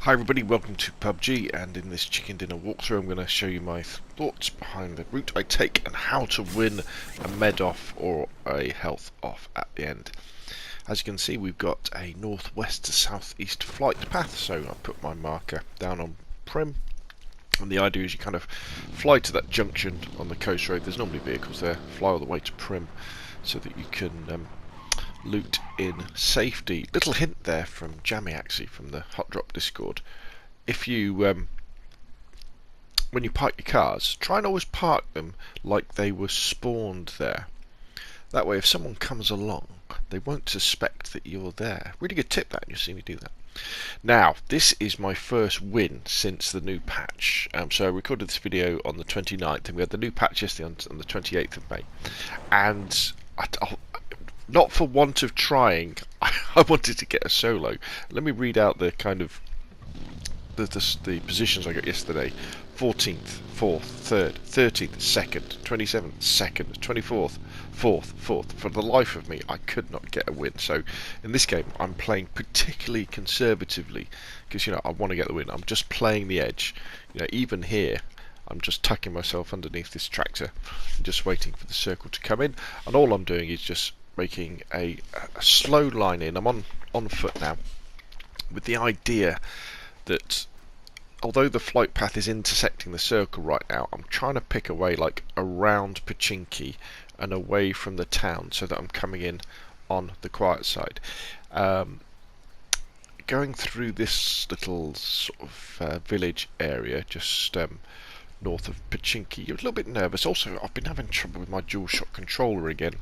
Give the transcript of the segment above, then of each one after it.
Hi everybody, welcome to PUBG, and in this chicken dinner walkthrough I'm going to show you my thoughts behind the route I take and how to win a med off or a health off at the end. As you can see, we've got a northwest to southeast flight path, so I put my marker down on Prim, and the idea is you kind of fly to that junction on the coast road. There's normally vehicles there, fly all the way to Prim so that you can loot in safety. Little hint there from Jammy, actually, from the Hot Drop Discord. If you when you park your cars, try and always park them like they were spawned there. That way if someone comes along, they won't suspect that you're there. Really good tip that, and you'll see me do that. Now, this is my first win since the new patch. So I recorded this video on the 29th, and we had the new patch yesterday on the 28th of May. And not for want of trying, I wanted to get a solo. Let me read out the kind of the positions I got yesterday. 14th, 4th, 3rd, 13th, 2nd, 27th, 2nd, 24th, 4th, 4th. For the life of me, I could not get a win. So in this game, I'm playing particularly conservatively because, you know, I want to get the win. I'm just playing the edge. You know, even here, I'm just tucking myself underneath this tractor and just waiting for the circle to come in. And all I'm doing is just making a slow line in. I'm on foot now, with the idea that although the flight path is intersecting the circle right now, I'm trying to pick away like around Pachinki and away from the town so that I'm coming in on the quiet side. Going through this little sort of village area just north of Pachinki, you're a little bit nervous. Also, I've been having trouble with my DualShock controller again.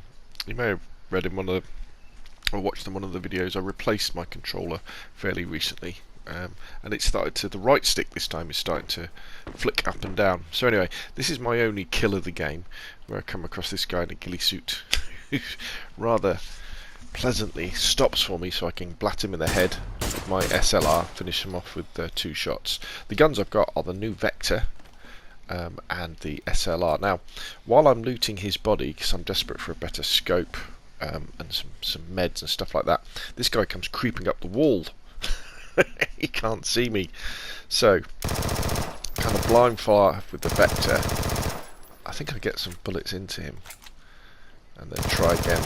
You may have read in one of the, or watched in one of the videos, I replaced my controller fairly recently, and it started to, the right stick this time is starting to flick up and down. So anyway, this is my only kill of the game, where I come across this guy in a ghillie suit who rather pleasantly stops for me so I can blat him in the head with my SLR, finish him off with 2 shots. The guns I've got are the new Vector and the SLR. Now, while I'm looting his body, because I'm desperate for a better scope, and some meds and stuff like that, this guy comes creeping up the wall. He can't see me, so kind of blind fire with the Vector. I think I get some bullets into him and then try again.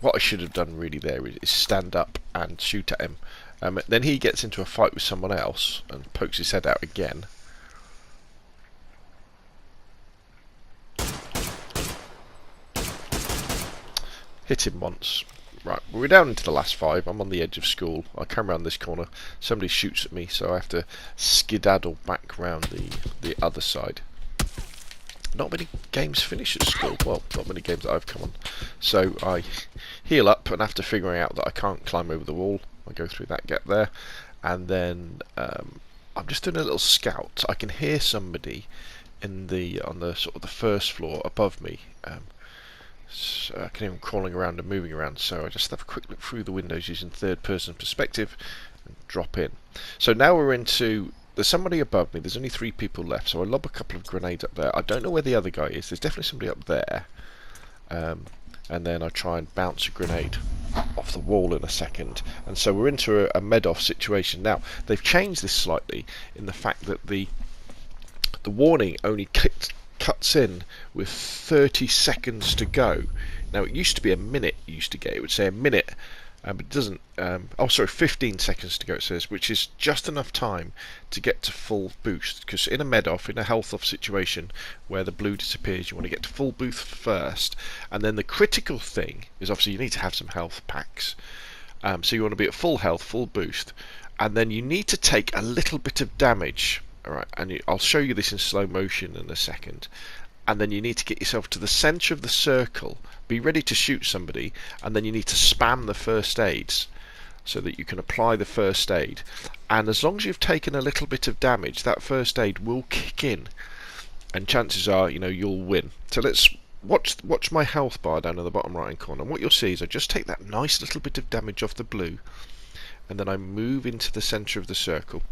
What I should have done really there is stand up and shoot at him. Then he gets into a fight with someone else and pokes his head out again. Hit him once. Right, we're down into the last 5. I'm on the edge of school. I come around this corner. Somebody shoots at me, so I have to skedaddle back round the other side. Not many games finish at school. Well, not many games that I've come on. So I heal up, and after figuring out that I can't climb over the wall, I go through that gap there, and then I'm just doing a little scout. I can hear somebody on the sort of the first floor above me. So I can hear him crawling around and moving around, so I just have a quick look through the windows using third-person perspective and drop in. So now we're into, there's somebody above me, there's only 3 people left, so I lob a couple of grenades up there. I don't know where the other guy is, there's definitely somebody up there, and then I try and bounce a grenade off the wall in a second, and so we're into a med-off situation. Now, they've changed this slightly in the fact that the warning only cuts in with 30 seconds to go. Now, it used to be a minute you used to get. It would say a minute, but it doesn't. Oh, sorry, 15 seconds to go, it says, which is just enough time to get to full boost. Because in a med-off, in a health-off situation where the blue disappears, you want to get to full boost first. And then the critical thing is obviously you need to have some health packs. So you want to be at full health, full boost. And then you need to take a little bit of damage. Alright, and I'll show you this in slow motion in a second. And then you need to get yourself to the centre of the circle, be ready to shoot somebody, and then you need to spam the first aids so that you can apply the first aid. And as long as you've taken a little bit of damage, that first aid will kick in, and chances are, you know, you'll win. So let's watch my health bar down in the bottom right hand corner, and what you'll see is I just take that nice little bit of damage off the blue, and then I move into the centre of the circle.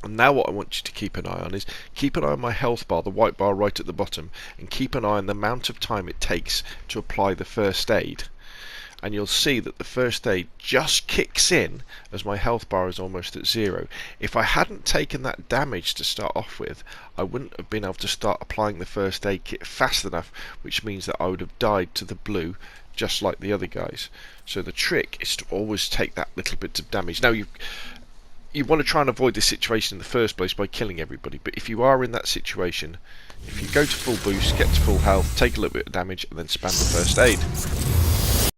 And now what I want you to keep an eye on is keep an eye on my health bar, the white bar right at the bottom, and keep an eye on the amount of time it takes to apply the first aid. and you'll see that the first aid just kicks in as my health bar is almost at 0. If I hadn't taken that damage to start off with, I wouldn't have been able to start applying the first aid kit fast enough, which means that I would have died to the blue just like the other guys. So the trick is to always take that little bit of damage. Now you want to try and avoid this situation in the first place by killing everybody, but if you are in that situation, if you go to full boost, get to full health, take a little bit of damage, and then spam the first aid.